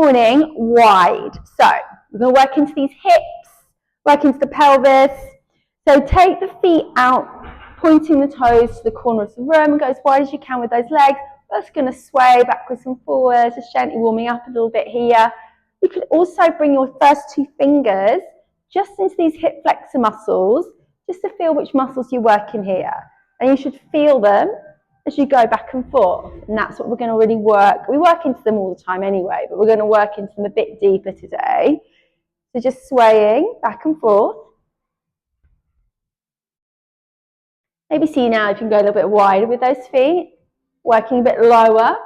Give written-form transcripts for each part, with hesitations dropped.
Morning, wide. So we're going to work into these hips, work into the pelvis. So take the feet out, pointing the toes to the corner of the room, go as wide as you can with those legs. We're just going to sway backwards and forwards, just gently warming up a little bit here. You could also bring your first two fingers just into these hip flexor muscles, just to feel which muscles you're working here. And you should feel them as you go back and forth. And that's what we're going to really work. We work into them all the time anyway, but we're going to work into them a bit deeper today. So just swaying back and forth. Maybe see now if you can go a little bit wider with those feet, working a bit lower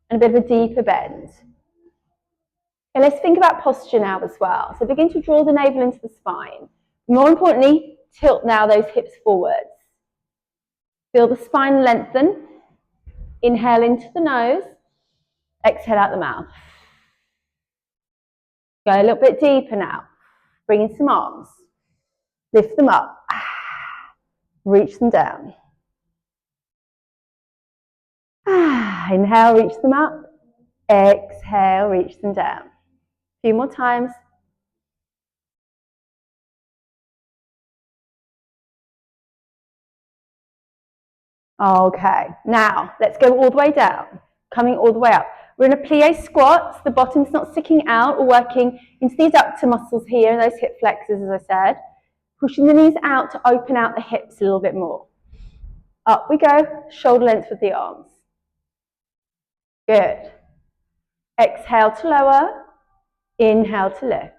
and a bit of a deeper bend. And let's think about posture now as well. So begin to draw the navel into the spine. More importantly, tilt now those hips forwards. Feel the spine lengthen. Inhale into the nose. Exhale out the mouth. Go a little bit deeper now. Bring in some arms. Lift them up. Reach them down. Inhale, reach them up. Exhale, reach them down. A few more times. Okay, now let's go all the way down, coming all the way up. We're in a plie squat, so the bottom's not sticking out. We're working into the adductor muscles here, those hip flexors, as I said. Pushing the knees out to open out the hips a little bit more. Up we go, shoulder length with the arms. Good. Exhale to lower, inhale to lift.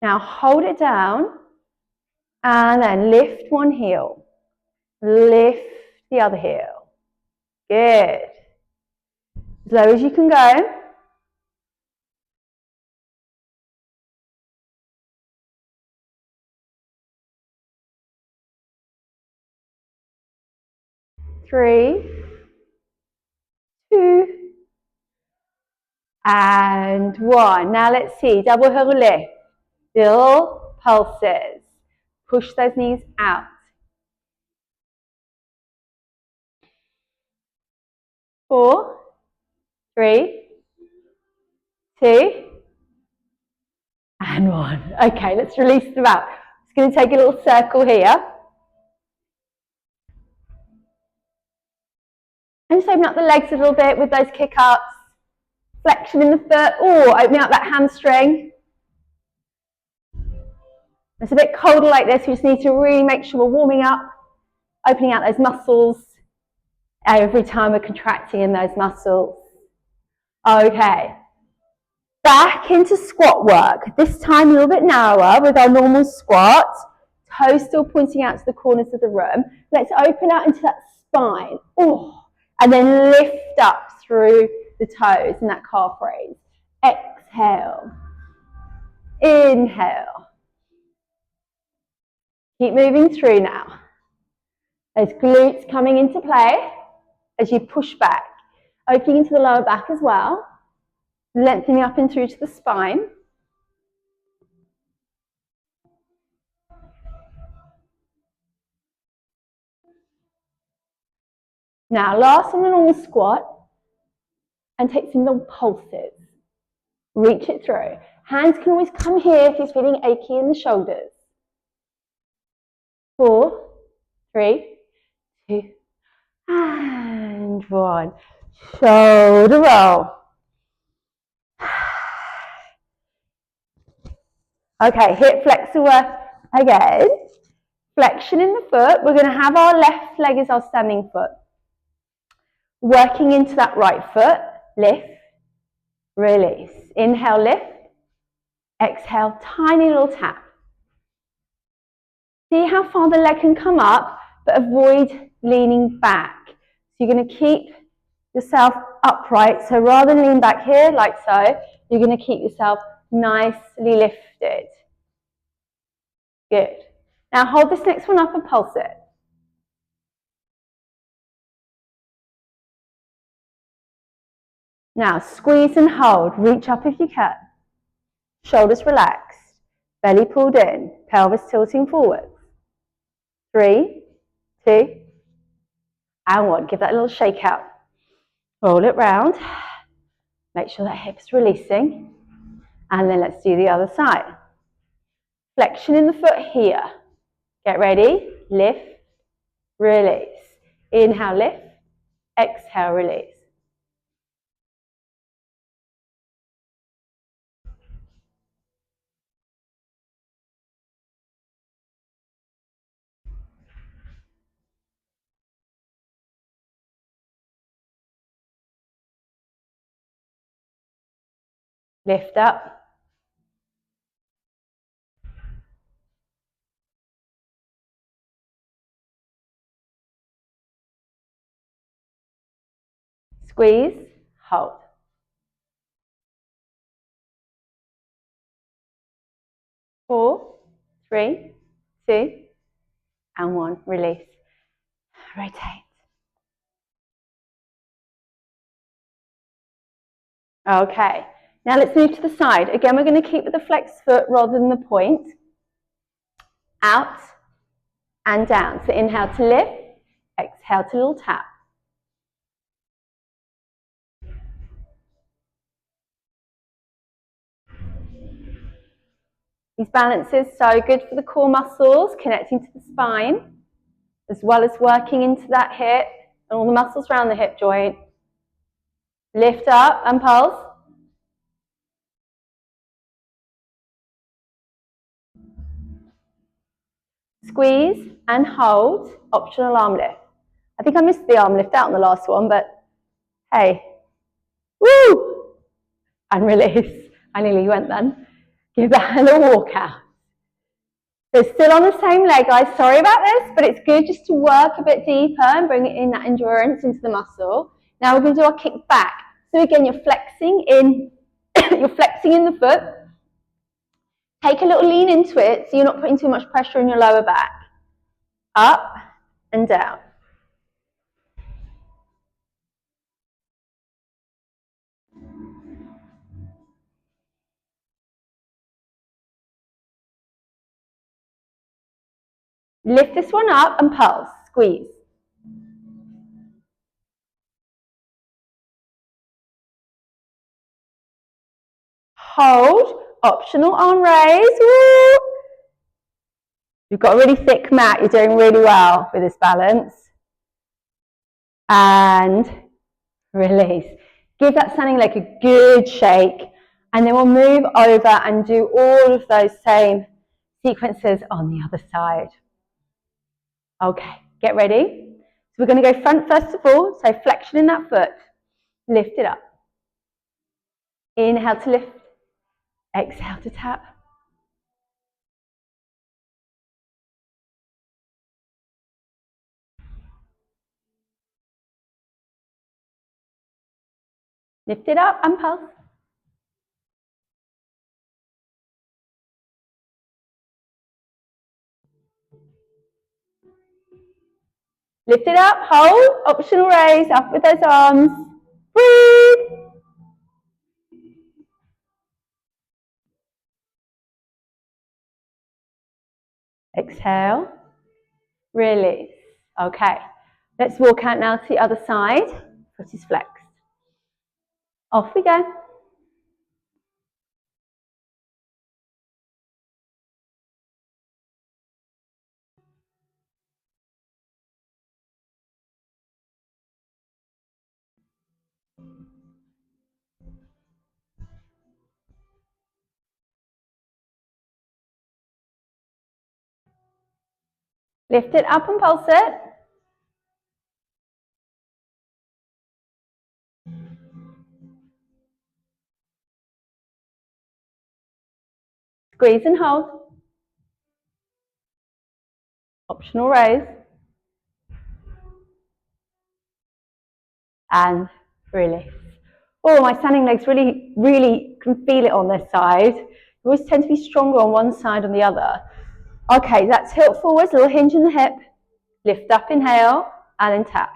Now hold it down, and then lift one heel. Lift the other heel. Good. As low as you can go. Three, two, and one. Now let's see, double heel lift. Little pulses. Push those knees out. 4, 3, 2, and 1. Okay, let's release them out. Just going to take a little circle here. And just open up the legs a little bit with those kick-ups. Flexion in the foot. Oh, opening up that hamstring. It's a bit colder like this. We just need to really make sure we're warming up, opening out those muscles. Every time we're contracting in those muscles. Okay. Back into squat work. This time a little bit narrower with our normal squat. Toes still pointing out to the corners of the room. Let's open out into that spine. Oh, and then lift up through the toes in that calf raise. Exhale. Inhale. Keep moving through now. Those glutes coming into play as you push back. Opening into the lower back as well. Lengthening up and through to the spine. Now, last on the normal squat, and take some little pulses. Reach it through. Hands can always come here if you're feeling achy in the shoulders. 4, 3, 2, and 1. Shoulder roll. Okay, hip flexor work again. Flexion in the foot. We're going to have our left leg as our standing foot. Working into that right foot. Lift, release. Inhale, lift. Exhale, tiny little tap. See how far the leg can come up, but avoid leaning back. So you're going to keep yourself upright. So rather than lean back here like so, you're going to keep yourself nicely lifted. Good. Now hold this next one up and pulse it. Now squeeze and hold. Reach up if you can. Shoulders relaxed. Belly pulled in. Pelvis tilting forward. 3, 2, and 1. Give that a little shake out. Roll it round. Make sure that hip's releasing. And then let's do the other side. Flexion in the foot here. Get ready. Lift, release. Inhale, lift. Exhale, release. Lift up. Squeeze, hold. 4, 3, 2, and 1. Release. Rotate. Okay, now let's move to the side. Again, we're going to keep with the flexed foot rather than the point. Out and down. So inhale to lift, exhale to little tap. These balances so good for the core muscles, connecting to the spine, as well as working into that hip and all the muscles around the hip joint. Lift up and pulse. Squeeze and hold, optional arm lift. I think I missed the arm lift out in the last one, but hey, woo! And release. I nearly went then. Give that a little walk out. So still on the same leg, guys. Sorry about this, but it's good just to work a bit deeper and bring it in that endurance into the muscle. Now we're going to do our kick back. So again, you're flexing in, you're flexing in the foot. Take a little lean into it so you're not putting too much pressure on your lower back. Up and down. Lift this one up and pulse. Squeeze. Hold. Optional arm raise. Woo! You've got a really thick mat. You're doing really well with this balance. And release. Give that standing leg a good shake. And then we'll move over and do all of those same sequences on the other side. Okay, get ready. So we're going to go front first of all. So flexion in that foot. Lift it up. Inhale to lift. Exhale to tap. Lift it up and pulse. Lift it up, hold, optional raise, up with those arms. Breathe. Exhale, release. Okay, let's walk out now to the other side. Foot is flexed. Off we go. Lift it up and pulse it. Squeeze and hold. Optional raise. And release. Oh, my standing legs really can feel it on this side. You always tend to be stronger on one side than the other. Okay, that's tilt forwards, little hinge in the hip. Lift up, inhale, and then tap.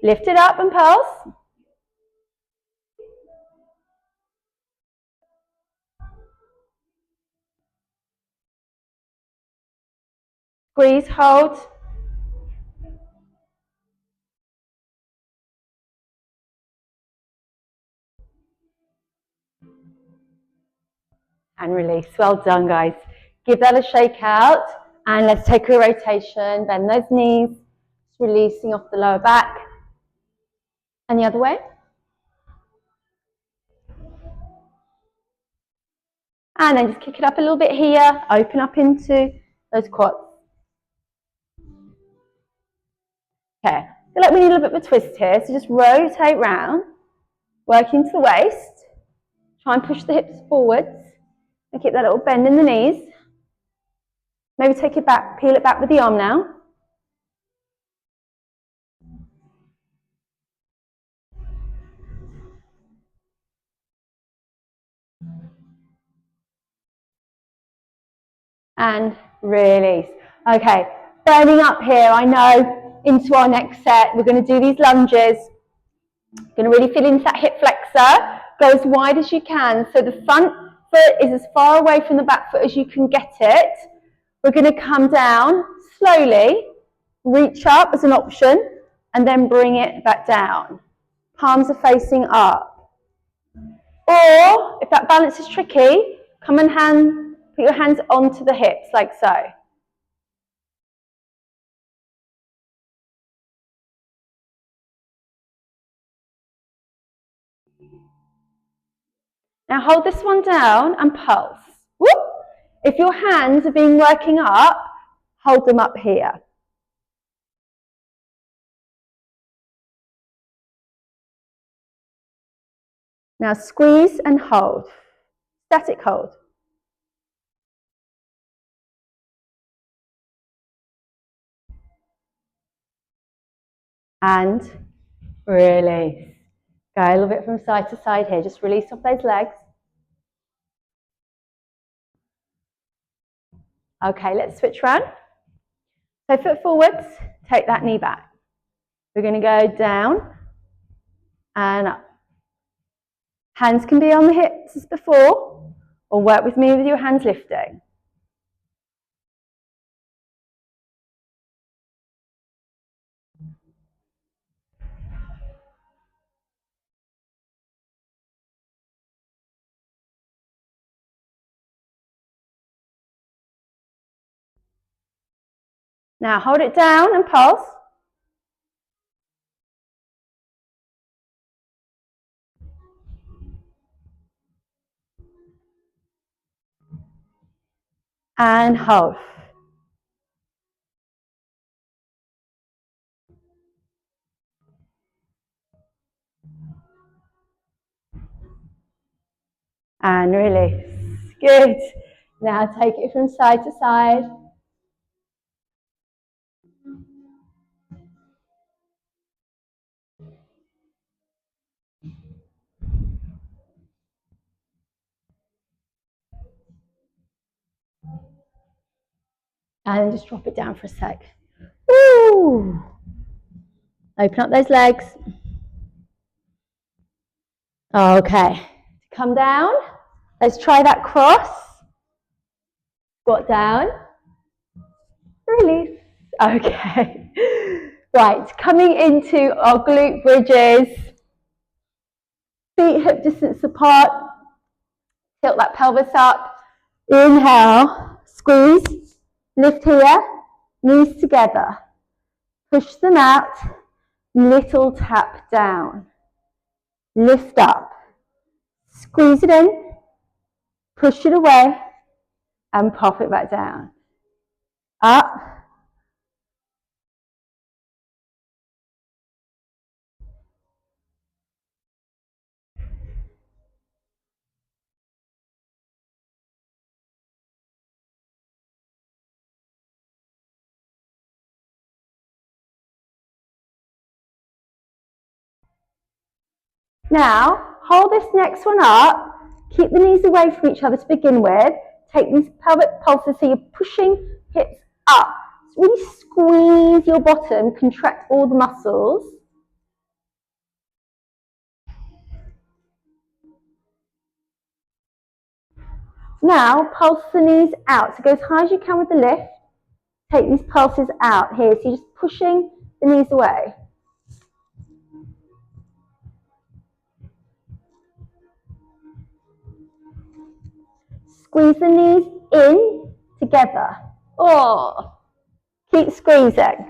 Lift it up and pulse. Squeeze, hold. And release. Well done, guys. Give that a shake out. And let's take a rotation. Bend those knees. Just releasing off the lower back. And the other way. And then just kick it up a little bit here. Open up into those quads. Okay. I feel like we need a little bit of a twist here. So just rotate round. Work into the waist. Try and push the hips forwards. And keep that little bend in the knees. Maybe take it back, peel it back with the arm now. And release. Okay, burning up here, I know, into our next set. We're going to do these lunges. Going to really feel into that hip flexor. Go as wide as you can. So the front foot is as far away from the back foot as you can get it. We're going to come down slowly, reach up as an option, and then bring it back down. Palms are facing up. Or, if that balance is tricky, come and put your hands onto the hips, like so. Now hold this one down and pulse. Whoop. If your hands have been working up, hold them up here. Now squeeze and hold. Static hold. And release. Go a little bit from side to side here. Just release off those legs. Okay, let's switch around. So foot forwards, take that knee back. We're going to go down and up. Hands can be on the hips as before, or work with me with your hands lifting. Now hold it down and pulse. And hold. And release. Good. Now take it from side to side. And just drop it down for a sec. Woo! Open up those legs. Okay. Come down. Let's try that cross. Squat down. Release. Okay. Right. Coming into our glute bridges. Feet hip distance apart. Tilt that pelvis up. Inhale. Squeeze. Lift here. Knees together. Push them out. Little tap down. Lift up. Squeeze it in. Push it away. And pop it back down. Up. Now, hold this next one up. Keep the knees away from each other to begin with. Take these pelvic pulses so you're pushing hips up. So really squeeze your bottom, contract all the muscles. Now, pulse the knees out. So go as high as you can with the lift. Take these pulses out here. So you're just pushing the knees away. Squeeze the knees in together. Oh, keep squeezing.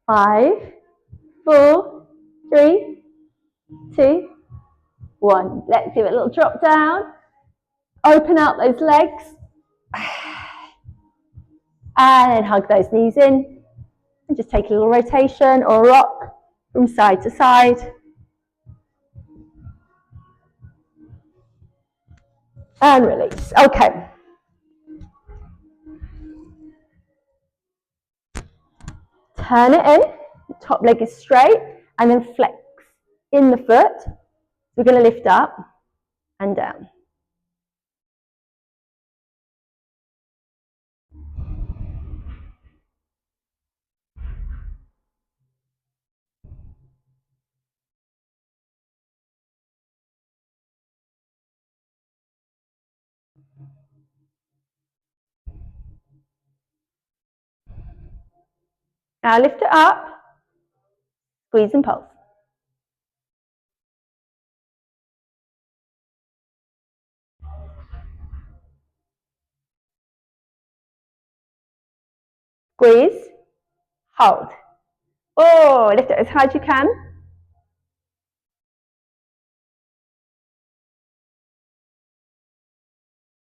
5, 4, 3, 2, 1. Let's do a little drop down. Open out those legs. And then hug those knees in. And just take a little rotation or rock from side to side. And release. Okay. Turn it in. Top leg is straight. And then flex in the foot. We're going to lift up and down. Now lift it up. Squeeze and pulse. Squeeze. Hold. Oh, lift it as high as you can.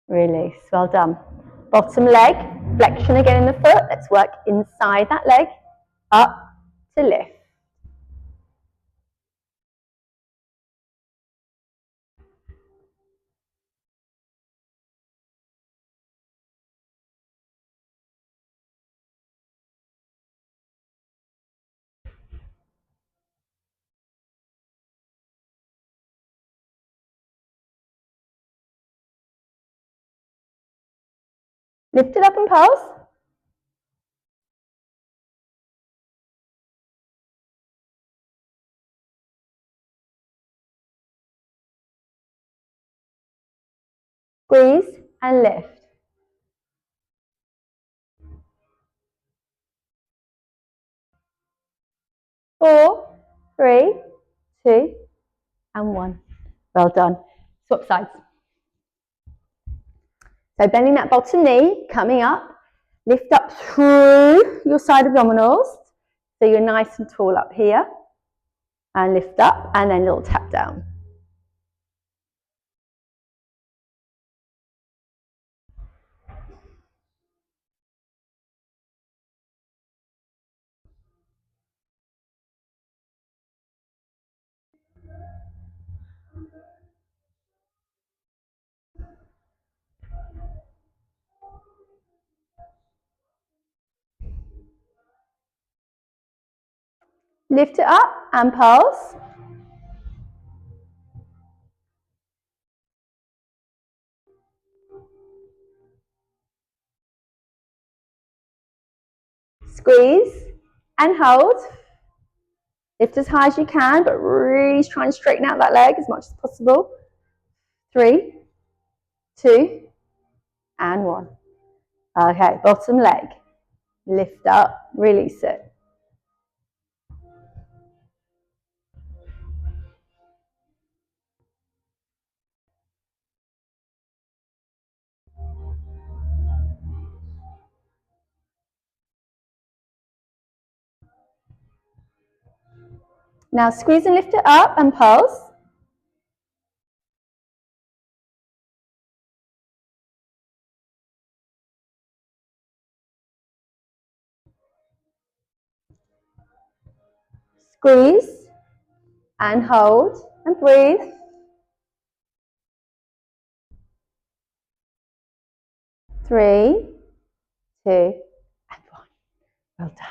Release. Well done. Bottom leg. Flexion again in the foot. Let's work inside that leg. Up to lift. Lift it up and pulse. Squeeze and lift. Four, three, two, and 1. Well done. Swap sides. So bending that bottom knee, coming up, lift up through your side abdominals. So you're nice and tall up here. And lift up, and then a little tap down. Lift it up and pulse. Squeeze and hold. Lift as high as you can, but really try and straighten out that leg as much as possible. 3, 2, and 1. Okay, bottom leg. Lift up, release it. Now squeeze and lift it up and pulse. Squeeze and hold and breathe. 3, 2, and 1. Well done.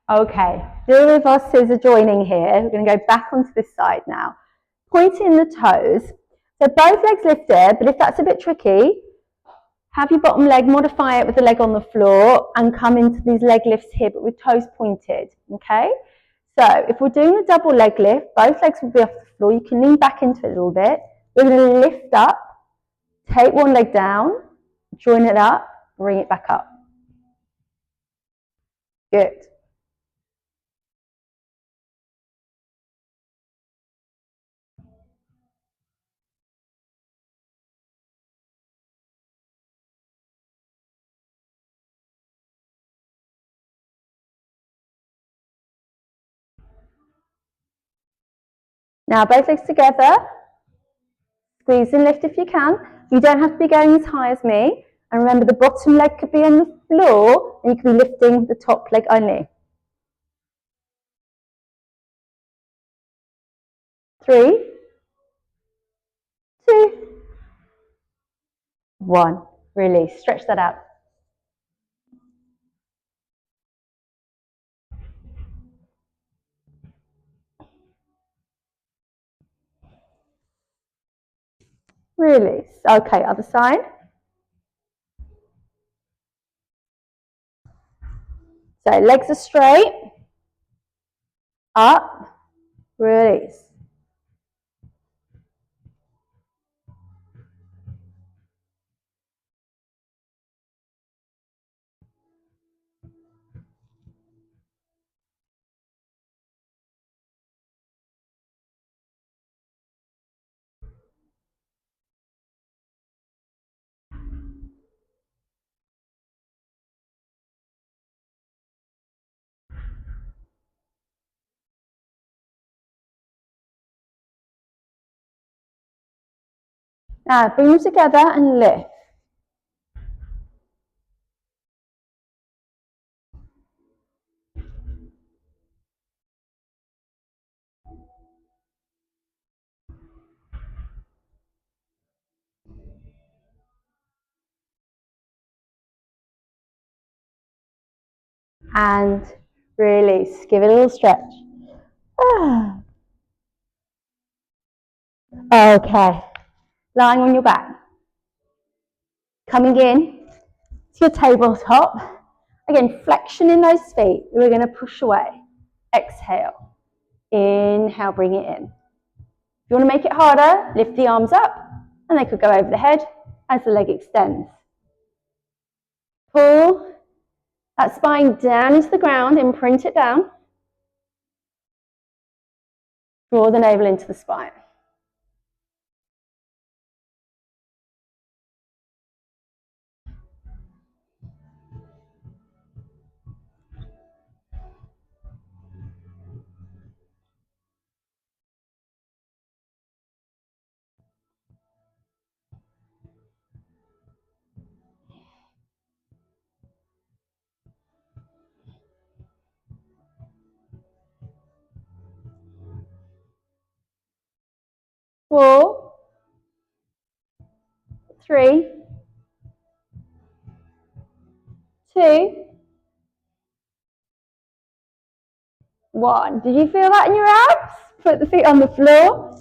Okay, all of us are joining here. We're going to go back onto this side now. Pointing the toes. So both legs lifted, but if that's a bit tricky, have your bottom leg, modify it with the leg on the floor and come into these leg lifts here, but with toes pointed, okay? So if we're doing a double leg lift, both legs will be off the floor. You can lean back into it a little bit. We're going to lift up Take one leg down, join it up, bring it back up. Good. Now both legs together. Squeeze and lift if you can. You don't have to be going as high as me. And remember, the bottom leg could be on the floor, and you could be lifting the top leg only. 3, 2, 1. Release. Stretch that out. Release. Okay, other side. So legs are straight. Up. Release. Now bring them together and lift. And release. Give it a little stretch. Okay. Lying on your back. Coming in to your tabletop. Again, flexion in those feet. We're going to push away. Exhale. Inhale, bring it in. If you want to make it harder, lift the arms up, and they could go over the head as the leg extends. Pull that spine down into the ground, imprint it down. Draw the navel into the spine. Four, 3, 2, 1. Did you feel that in your abs? Put the feet on the floor.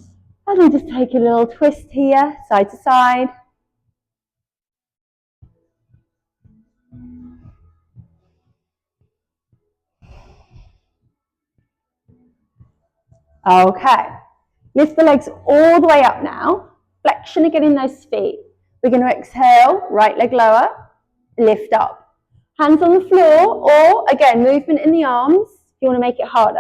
And then just take a little twist here, side to side. Okay. Lift the legs all the way up now. Flexion again in those feet. We're going to exhale, right leg lower, lift up. Hands on the floor, or again, movement in the arms if you want to make it harder.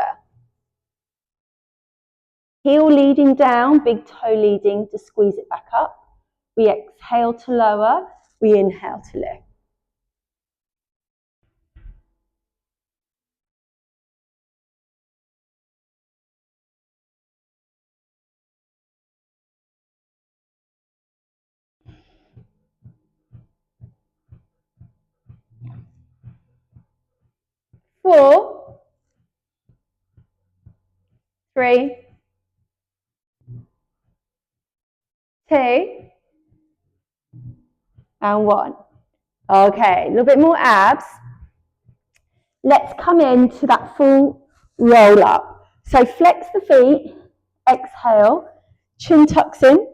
Heel leading down, big toe leading to squeeze it back up. We exhale to lower, we inhale to lift. Four, 3, 2, and 1. Okay, a little bit more abs. Let's come into that full roll up. So flex the feet, exhale, chin tucks in,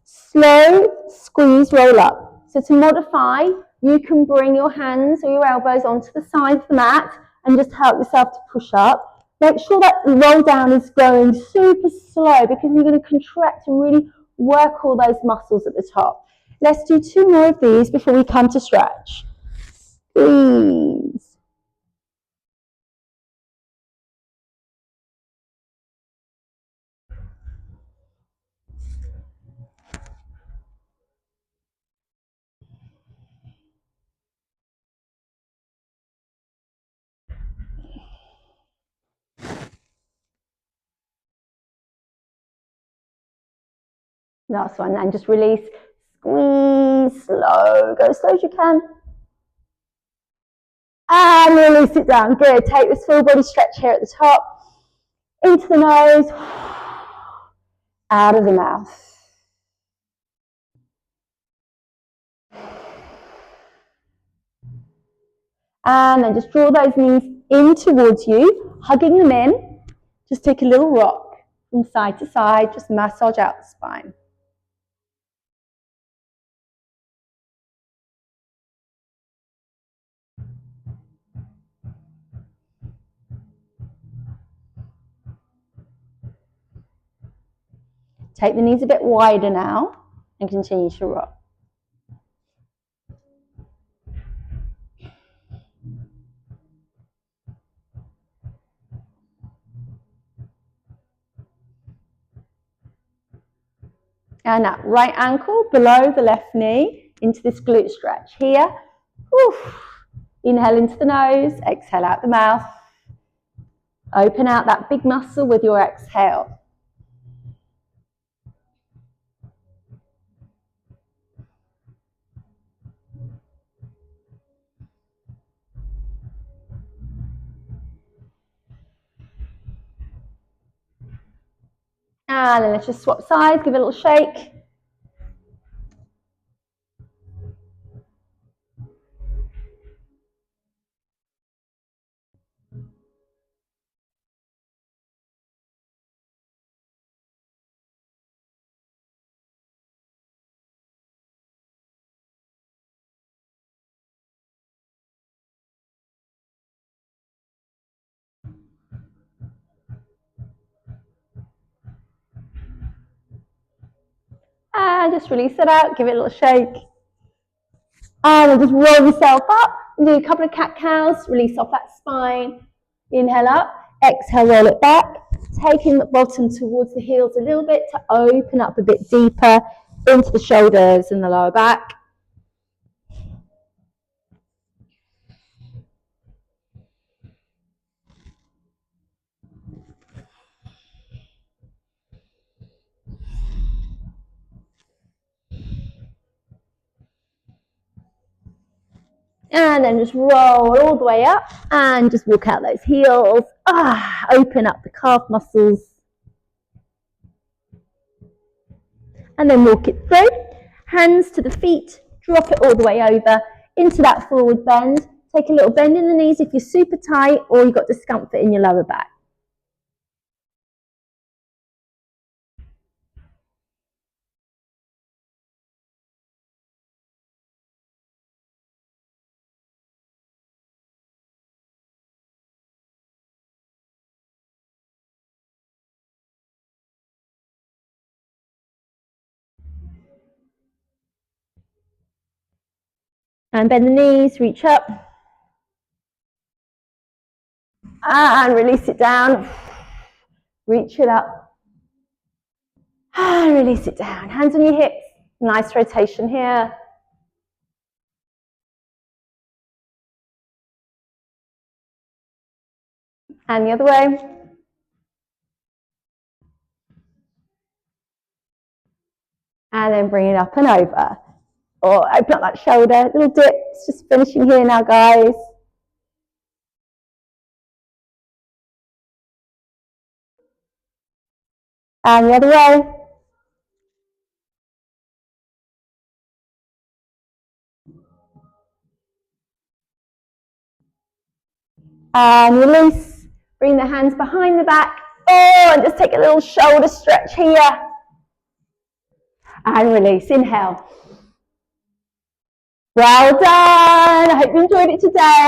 slow squeeze, roll up. So to modify, you can bring your hands or your elbows onto the side of the mat and just help yourself to push up. Make sure that roll down is going super slow because you're going to contract and really work all those muscles at the top. Let's do 2 more of these before we come to stretch. Squeeze. Last one, and just release. Squeeze, slow, go as slow as you can. And release it down. Good. Take this full body stretch here at the top. Into the nose. Out of the mouth. And then just draw those knees in towards you, hugging them in. Just take a little rock from side to side. Just massage out the spine. Take the knees a bit wider now and continue to rock. And that right ankle below the left knee into this glute stretch here. Oof. Inhale into the nose, exhale out the mouth. Open out that big muscle with your exhale. And then let's just swap sides, give it a little shake. And just release it out, give it a little shake. And then just roll yourself up and do a couple of cat-cows, release off that spine. Inhale up, exhale, roll it back. Taking the bottom towards the heels a little bit to open up a bit deeper into the shoulders and the lower back. And then just roll all the way up and just walk out those heels. Open up the calf muscles. And then walk it through. Hands to the feet, drop it all the way over into that forward bend. Take a little bend in the knees if you're super tight or you've got discomfort in your lower back. And bend the knees, reach up. And release it down. Reach it up. And release it down. Hands on your hips. Nice rotation here. And the other way. And then bring it up and over. Or open up that shoulder, little dips, just finishing here now, guys. And the other way. And release. Bring the hands behind the back. Oh, and just take a little shoulder stretch here. And release. Inhale. Well done. I hope you enjoyed it today.